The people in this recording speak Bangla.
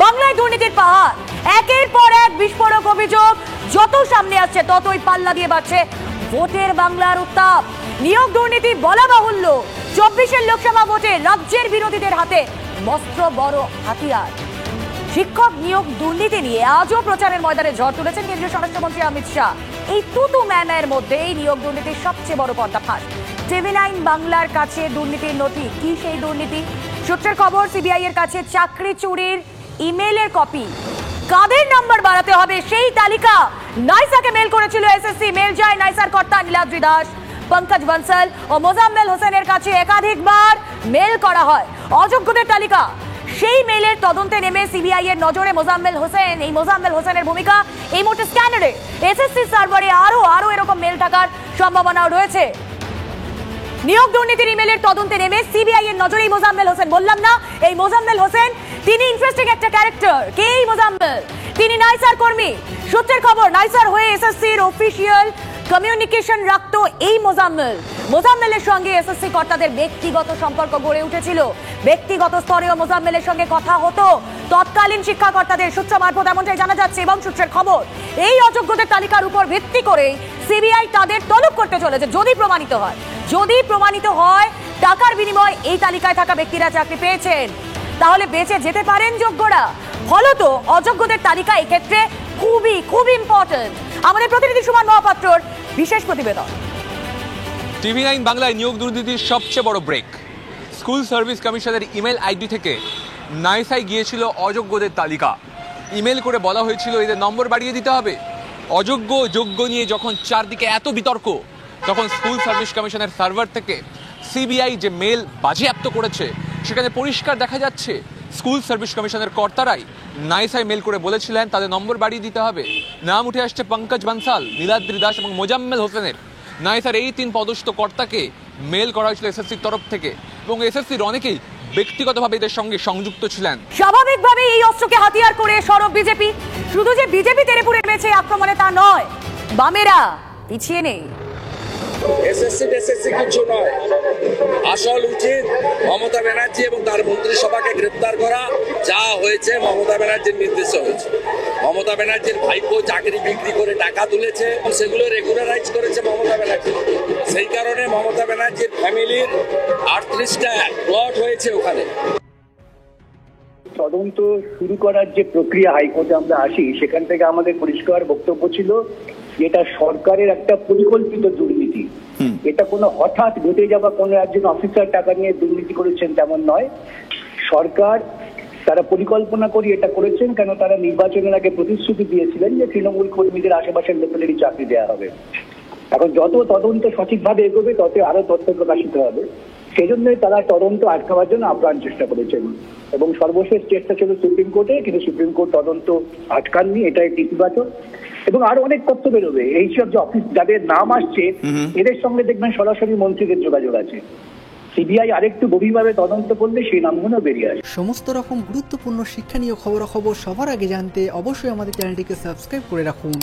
বাংলায় দুর্নীতির পাহাড়, একের পর এক বিস্ফোরক অভিযোগ যত সামনে আসছে ততই পাল্লা দিয়ে বাড়ছে ভোটের বাংলার উত্তাপ। নিয়োগ দুর্নীতি বলা বাহুল্য, 24-এর লোকসভা ভোটে রাজ্যের বিরোধীদের হাতে মস্ত বড় হাতিয়ার। শিক্ষক নিয়োগ দুর্নীতি নিয়ে আজও প্রচারের ময়দানে ঝড় তুলেছেন কেন্দ্রীয় স্বরাষ্ট্রমন্ত্রী অমিত শাহ। এই তুতু ম্যামের মধ্যে এই নিয়োগ দুর্নীতির সবচেয়ে বড় পর্দাফাঁস। TV9 বাংলার কাছে দুর্নীতির নথি, কি সেই দুর্নীতি? সূত্রের খবর, সিবিআই এর কাছে চাকরি চুরির ইমেলের কপি, কাদের নাম্বার বাড়াতে হবে সেই তালিকা নাইসাকে মেল করেছিল এসএসসি। মেল যায় নাইসার কর্তা নীলাদ্রি দাস, পঙ্কজ বনসল ও মোজাম্মেল হোসেনের কাছে একাধিকবার মেল করা হয় অযোগ্যদের তালিকা। সেই মেলের তদন্তে নেমে সিবিআই এর নজরে মোজাম্মেল হোসেন। এই মোজাম্মেল হোসেনের ভূমিকা এই মুহূর্তে স্ক্যানারে এসএসসি সার্ভারে আরো এরকম মেল থাকার সম্ভাবনাও রয়েছে। নিয়োগ দুর্নীতির ইমেলের তদন্তে নেমে সিবিআই এর নজরে মোজাম্মেল হোসেন। বললাম না, এই মোজাম্মেল হোসেন তিনি ইন্টারেস্টিং একটা ক্যারেক্টার। কে এই মোজাম্মেল? তিনি নাইসার কর্মী। সূত্রের খবর, নাইসার হয়ে এসএসসির অফিসিয়াল কমিউনিকেশন রাখতো এই মোজাম্মেল। মোজাম্মেলের সঙ্গে এসএসসি কর্তাদের ব্যক্তিগত সম্পর্ক গড়ে উঠেছিল। ব্যক্তিগত স্তরেও মোজাম্মেলের সঙ্গে কথা হতো তৎকালীন শিক্ষাকর্তাদের সূত্র মারফত, এমনটাই জানা যাচ্ছে। এবং সূত্রের খবর, এই অযোগ্যদের তালিকার উপর ভিত্তি করে সিবিআই তাদের তলব করতে চলেছে। যদি প্রমাণিত হয় টাকার বিনিময়ে এই তালিকায় থাকা ব্যক্তিরা চাকরি পেয়েছেন, তাহলে বেঁচে যেতে পারেন যোগ্যরা। ফলত অযোগ্যদের তালিকা এক্ষেত্রে খুবই ইম্পর্টেন্ট। আমাদের প্রতিনিধি সুমন মহাপাত্রর বিশেষ প্রতিবেদন। TV9 বাংলায় নিয়োগ দুর্নীতির সবচেয়ে বড় ব্রেক। স্কুল সার্ভিস কমিশনের ইমেল আইডি থেকে নাইসায় গিয়েছিল অযোগ্যদের তালিকা। ইমেল করে বলা হয়েছিল এদের নম্বর বাড়িয়ে দিতে হবে। অযোগ্য যোগ্য নিয়ে যখন চারদিকে এত বিতর্ক, তখন স্কুল সার্ভিস কমিশনের সার্ভার থেকে সিবিআই যে মেল বাজেয়াপ্ত করেছে, সেখানে পরিষ্কার দেখা যাচ্ছে স্কুল সার্ভিস কমিশনের কর্তারাই নাইসায় মেল করে বলেছিলেন তাদের নম্বর বাড়িয়ে দিতে হবে। নাম উঠে আসছে পঙ্কজ বনসাল, নীলাদ্রি দাস এবং মোজাম্মেল হোসেনের। নাইসার এই 3 পদস্থ কর্তাকে মেল করা হয়েছিল এসএসসির তরফ থেকে, এবং এসএসসির অনেকেই ব্যক্তিগতভাবে এদের সঙ্গে সংযুক্ত ছিলেন। স্বাভাবিকভাবে এই অস্ত্রকে হাতিয়ার করে সরব বিজেপি। শুধু যে বিজেপি তেরেপুরে নেমেছে আক্রমণে তা নয়, বামেরা পিছিয়ে নেই। এসএসসি কিছু নয়, আসল উচিত মমতা ব্যানার্জি এবং তার মন্ত্রিসভাকে গ্রেপ্তার করা। যা হয়েছে মমতা ব্যানার্জির নির্দেশে হয়েছে। মমতা ব্যানার্জির ভাইপো চাকরি বিক্রি করে টাকা তুলেছে, সেগুলো রেগুলারাইজ করেছে মমতা ব্যানার্জি। সেই কারণে মমতা ব্যানার্জির ফ্যামিলির 38টা প্লট হয়েছে ওখানে। তদন্ত শুরু করার যে প্রক্রিয়া হাইকোর্টে আমরা আসি, সেখান থেকে আমাদের পরিষ্কার বক্তব্য ছিল এটা সরকারের একটা পরিকল্পিত দুর্নীতি। এটা কোনো হঠাৎ ঘটে যাওয়া কোনো একজন অফিসার টাকা নিয়ে দুর্নীতি করেছেন তেমন নয়। সরকার তারা পরিকল্পনা করে এটা করেছেন, কেন তারা নির্বাচনের আগে প্রতিশ্রুতি দিয়েছিলেন যে তৃণমূল কর্মীদের আশেপাশের লোকেদেরই চাকরি দেওয়া হবে। এখন যত তদন্ত সঠিকভাবে এগোবে তত আরো তথ্য প্রকাশিত হবে। সেই জন্যই তারা তদন্ত আটকাবার জন্য আপ্রাণ চেষ্টা করেছেন, এবং সর্বশেষ চেষ্টা ছিল সুপ্রিম কোর্টে, কিন্তু সুপ্রিম কোর্ট তদন্ত আটকাননি, এটাই ইতিবাচক। এবং আরো অনেক তথ্য বেরোবে। এইসব যে অফিস যাদের নাম আসছে, এদের সঙ্গে দেখবেন সরাসরি মন্ত্রীদের যোগাযোগ আছে। সিবিআই আরেকটু গভীরভাবে তদন্ত করলে সেই নামগুলো বেরিয়ে আসে। সমস্ত রকম গুরুত্বপূর্ণ শিক্ষণীয় খবরাখবর সবার আগে জানতে অবশ্যই আমাদের চ্যানেলটিকে সাবস্ক্রাইব করে রাখুন।